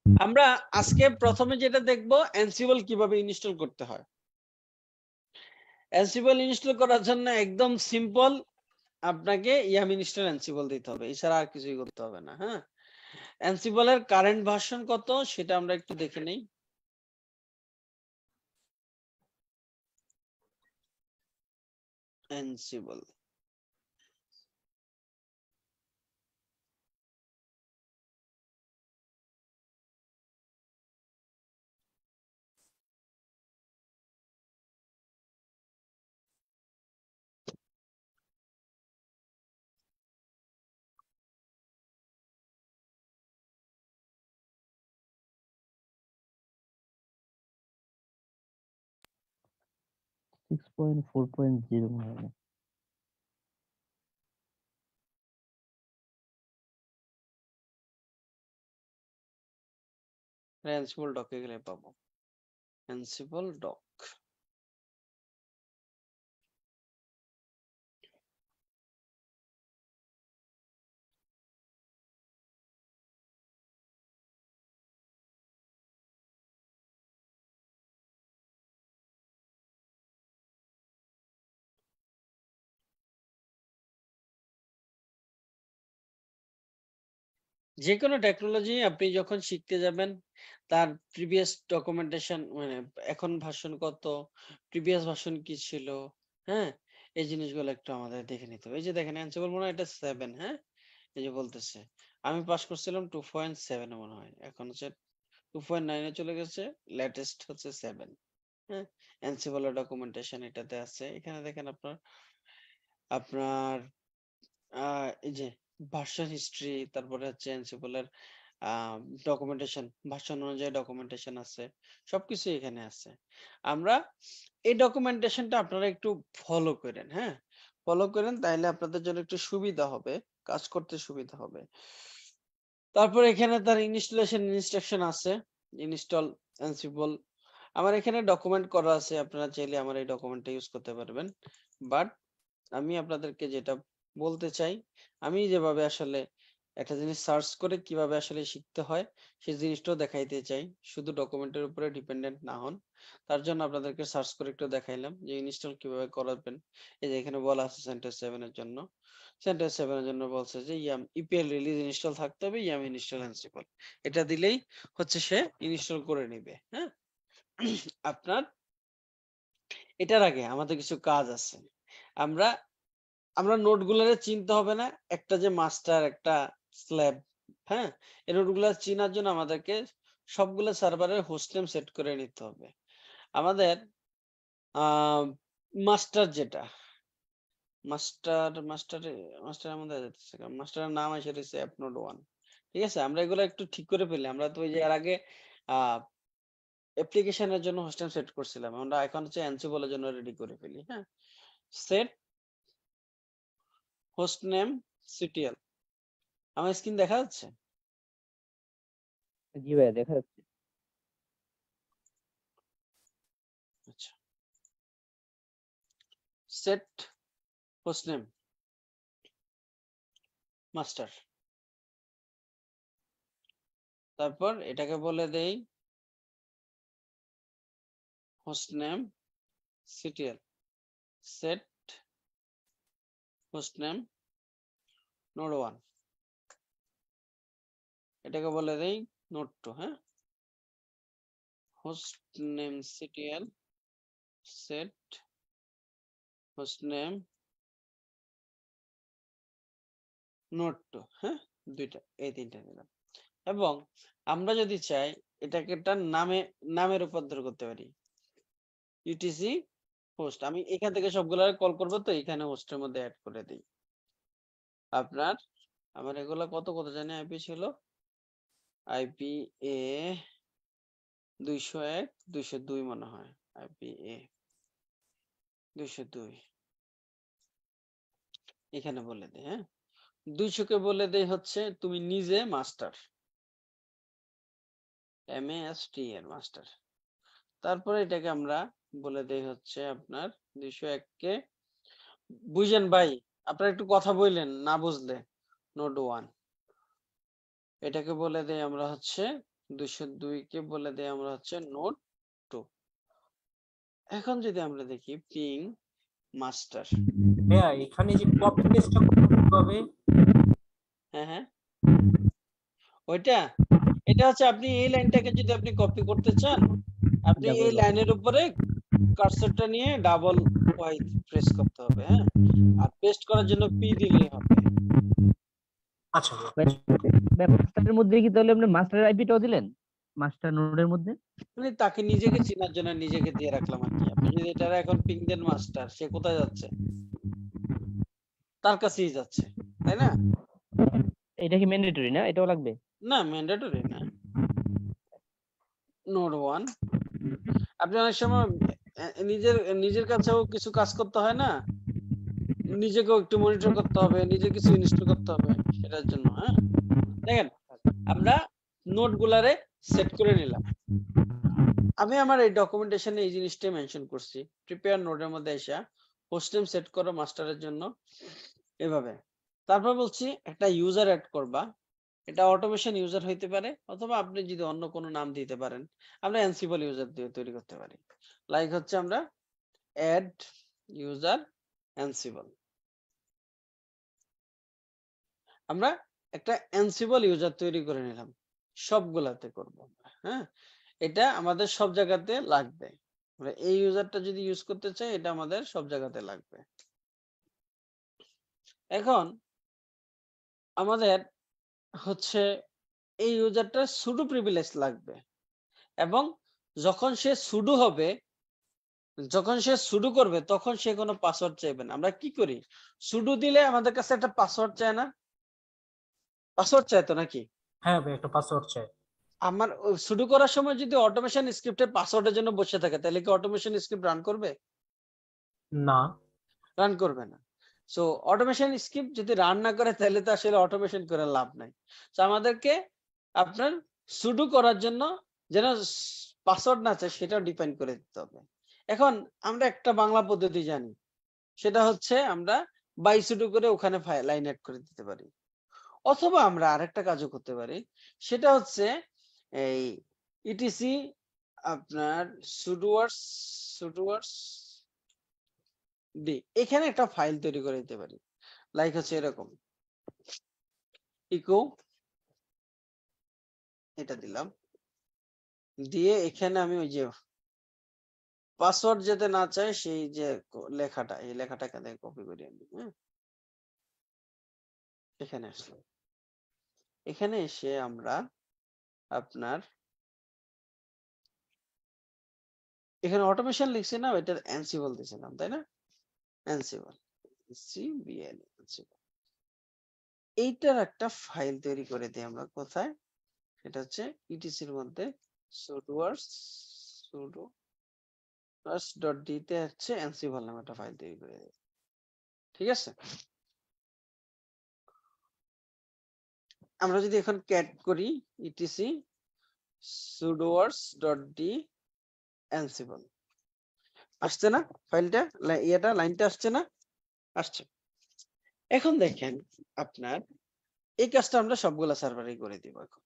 আমরা আজকে প্রথমে যেটা দেখবো অ্যানসিবল কিভাবে ইনস্টল করতে হয়। অ্যানসিবল ইনস্টল করার জন্য একদম সিম্পল, আপনাকে ইয়াম ইনস্টল অ্যানসিবল দিতে হবে, এছাড়া আর কিছুই করতে হবে না। হ্যাঁ, অ্যানসিবলের কারেন্ট ভার্সন কত সেটা আমরা একটু দেখে নেই। অ্যানসিবল সিক্স পয়েন্ট 4.0 মনে হয়। অ্যানসিবল ডকে গেলে পাবো অ্যানসিবল ডক। যে কোনো টেকনোলজি আপনি যখন শিখতে যাবেন, তার প্রিভিয়াস ডকুমেন্টেশন মানে এখন ভার্সন কত, প্রিভিয়াস ভার্সন কি ছিল, হ্যাঁ, এই জিনিসগুলো একটু আমাদের দেখে নিতে হবে। এই যে দেখেন অ্যানসিবল মনে হয় এটা 7, হ্যাঁ, এই যে বলতেছে আমি পাস করছিলাম 2.7 এ মনে হয়, এখন হচ্ছে 2.9 এ চলে গেছে, লেটেস্ট হচ্ছে 7। হ্যাঁ, অ্যানসিবল এর ডকুমেন্টেশন এটাতে আছে। এখানে দেখেন আপনার আপনার এই যে ভার্সন হিস্ট্রি, তারপরে হচ্ছে অ্যানসিবল এর ডকুমেন্টেশন, ভার্সন অনুযায়ী ডকুমেন্টেশন আছে, সবকিছু এখানে আছে। আমরা এই ডকুমেন্টেশনটা আপনারা একটু ফলো করেন, হ্যাঁ, ফলো করেন, তাইলে আপনাদের জন্য একটু সুবিধা হবে, কাজ করতে সুবিধা হবে। তারপর এখানে তার ইনস্টলেশন ইনস্ট্রাকশন আছে, ইনস্টল অ্যানসিবল। আমার এখানে ডকুমেন্ট করা আছে, আপনারা চাইলে আমার এই ডকুমেন্টটা ইউজ করতে পারবেন। বাট আমি আপনাদেরকে যেটা বলতে চাই, আমি যেভাবে আসলে একটা জিনিস সার্চ করে কিভাবে আসলে শিখতে হয় সেই জিনিসটাও দেখাইতে চাই। শুধু ডকুমেন্টের উপরে ডিপেন্ডেন্ট না হন। তার জন্য আপনাদেরকে সার্চ করে একটু দেখাইলাম যে ইনস্টল কিভাবে করাবেন। এই যে এখানে বলা আছে সেন্টার 7 এর জন্য। সেন্টার 7 এর জন্য বলছে যে ইয়াম ইপিএল রিলিজ ইনস্টল থাকতে হবে, ইয়াম ইনস্টল অ্যানসিবল। এটা দিলেই হচ্ছে সে ইনস্টল করে নিবে। হ্যাঁ, আপনার এটার আগে আমাদের কিছু কাজ আছে। আমরা আমরা নোটগুলোরে চিনতে হবে না, একটা যে মাস্টার একটা স্ল্যাব, হ্যাঁ, এই নোটগুলো চিনার জন্য আমাদেরকে সবগুলো সার্ভারের হোস্ট নেম সেট করে নিতে হবে। আমাদের মাস্টার যেটা মাস্টার মাস্টার মাস্টারের মধ্যে যাচ্ছে, কারণ মাস্টারের নাম এসে রয়েছে অ্যাপনোড 1। ঠিক আছে, আমরা এগুলো একটু ঠিক করে ফেলি। আমরা তো ওই যে এর আগে আহ অ্যাপ্লিকেশনের জন্য হোস্ট নেম সেট করছিলাম, আমরা এখন হচ্ছে অ্যানসিবলের জন্য রেডি করে ফেলি। হ্যাঁ, সেট হোস্ট নেম সিটিএল। আমার স্ক্রিন দেখা যাচ্ছে? জি ভাইয়া, দেখা যাচ্ছে। আচ্ছা, সেট হোস্ট নেম মাস্টার, তারপর এটাকে বলে দেই host name CTL, set host name node 1, এটাকে বলে দেই নোড 2। হ্যাঁ, host name CTL, set host name node 2। হ্যাঁ, দুইটা, এই তিনটা নিলাম। এবং আমরা যদি চাই এটাকে একটা নামে রূপান্তর করতে পারি, ইউটিসি হোস্ট। আমি এখান থেকে সবগুলো কল করবো, তো এখানে হোস্টের মধ্যে অ্যাড করে দিই। আপনার আমার এগুলা কত কত জানি আইপি ছিল, আইপি এ 201 202 মনে হয়, আইপি এ 202 এখানে বলে দেই। হ্যাঁ, 200 কে বলে দেই হচ্ছে তুমি নিজে মাস্টার, MAST এর মাস্টার। তারপরে এটাকে আমরা বলে দেই হচ্ছে আপনার 201 কে, বুঝেন ভাই, আপনারা একটু কথা বললেন না বুঝলে, নোড 1, এটাকে বলে দেই আমরা হচ্ছে 202 কে বলে দেই আমরা হচ্ছে নোড 2। এখন যদি আমরা দেখি পিং মাস্টার, ভাইয়া এখানে যে কপি পেস্টটা করতে হবে, হ্যাঁ হ্যাঁ ওইটা, এটা হচ্ছে আপনি এই লাইনটাকে যদি আপনি কপি করতে চান, আপনি এই লাইনের উপরে কার্সরটা নিয়ে ডাবল ওয়াই প্রেস করতে হবে, হ্যাঁ, আর পেস্ট করার জন্য পি দিলেই হবে। আচ্ছা ভাইয়া। মাস্টারের মধ্যে কি তাহলে আপনি মাস্টারের আইপিটাও দিলেন মাস্টার নোডের মধ্যে? মানে তাকে নিজেকে চেনার জন্য নিজেকে দিয়ে রাখলাম আর কি। আপনি যদি এটা এখন পিং দেন মাস্টার, সে কোথায় যাচ্ছে? তার কাছেই যাচ্ছে, তাই না? এটা কি ম্যান্ডেটরি না? এটাও লাগবে? না, ম্যান্ডেটরি না। নোড 1 আপনি অনেক সময় নিজের কাছেও কিছু কাজ করতে হয় না, নিজেকেও একটু মনিটর করতে হবে, নিজে কিছু ইনস্টল করতে হবে, সেটার জন্য। হ্যাঁ, দেখেন আমরা নোট গুলারে সেট করে নিলাম। আমি আমার এই ডকুমেন্টেশনে এই জিনিসটাই মেনশন করছি, প্রিপেয়ার নোডের মধ্যে এসে হোস্ট নেম সেট করো মাস্টারের জন্য এভাবে। তারপর বলছি একটা ইউজার অ্যাড করবা, এটা অটোমেশন ইউজার হইতে পারে অথবা আপনি যদি অন্য কোনো নাম দিতে পারেন, আমরা অ্যানসিবল ইউজার দিয়ে তৈরি করতে পারি। লাইক হচ্ছে আমরা অ্যাড ইউজার অ্যানসিবল, আমরা একটা অ্যানসিবল ইউজার তৈরি করে নিলাম, সবগুলাতে করব। হ্যাঁ, এটা আমাদের সব জায়গাতে লাগবে। আমরা এই ইউজারটা যদি ইউজ করতে চাই, এটা আমাদের সব জায়গাতে লাগবে। এখন আমাদের হচ্ছে এই ইউজারটার সুডো প্রিভিলেজ লাগবে, এবং যখন সে সুডো হবে, যখন সে সুডো করবে তখন সে কোনো পাসওয়ার্ড চাইবে না। আমরা কি করি, সুডো দিলে আমাদের কাছে একটা পাসওয়ার্ড চায় না? পাসওয়ার্ড চায় তো নাকি? হ্যাঁ ভাই, একটা পাসওয়ার্ড চাই। আমার সুডো করার সময় যদি অটোমেশন স্ক্রিপ্টে পাসওয়ার্ডের জন্য বসে থাকে, তাহলে কি অটোমেশন স্ক্রিপ্ট রান করবে? না। রান করবে না। সো অটোমেশন স্ক্রিপ্ট যদি রান না করে, তাহলে তো আসলে অটোমেশন করে লাভ নাই। তো আমাদেরকে আপনার সুডো করার জন্য যেন পাসওয়ার্ড না চায়, সেটাও ডিফাইন করে দিতে হবে। এখন আমরা একটা বাংলা পদ্ধতি জানি, সেটা হচ্ছে আমরা বাই সুডো করে ওখানে লাইন অ্যাড করে দিতে পারি, অথবা আমরা আরেকটা কাজও করতে পারি, সেটা হচ্ছে এই ইটিসি আপনার সুডোয়ার্স ডি, এখানে একটা ফাইল তৈরি করে দিতে পারি। লাইক হচ্ছে এরকম ইকো, এটা দিলাম, দিয়ে এখানে আমি ওই যে পাসওয়ার্ড যেতে না চাই সেই যে লেখাটা, এই লেখাটাকে কপি করে আনি। হ্যাঁ, এখানে আসলাম, এখানে এসে আমরা আপনার এখানে অটোমেশন লিখছি না, এটার অ্যানসিবল দিয়েছিলাম, তাই না? অ্যানসিবল, সিবিএল অ্যানসিবল, এইটার একটা ফাইল তৈরি করে দিই আমরা। কোথায়? এটা হচ্ছে ইটিসির মধ্যে sudoers.d তে হচ্ছে অ্যানসিবল নামে একটা ফাইল তৈরি করে দিই। ঠিক আছে, আমরা যদি এখন ক্যাট করি ইটিসি sudoers.d অ্যানসিবল, আসছে না ফাইলটা, লাইনটা আসছে না? আসছে। এখন দেখেন আপনার এই কাজটা আমরা সবগুলা সার্ভারেই করে দিব এখন।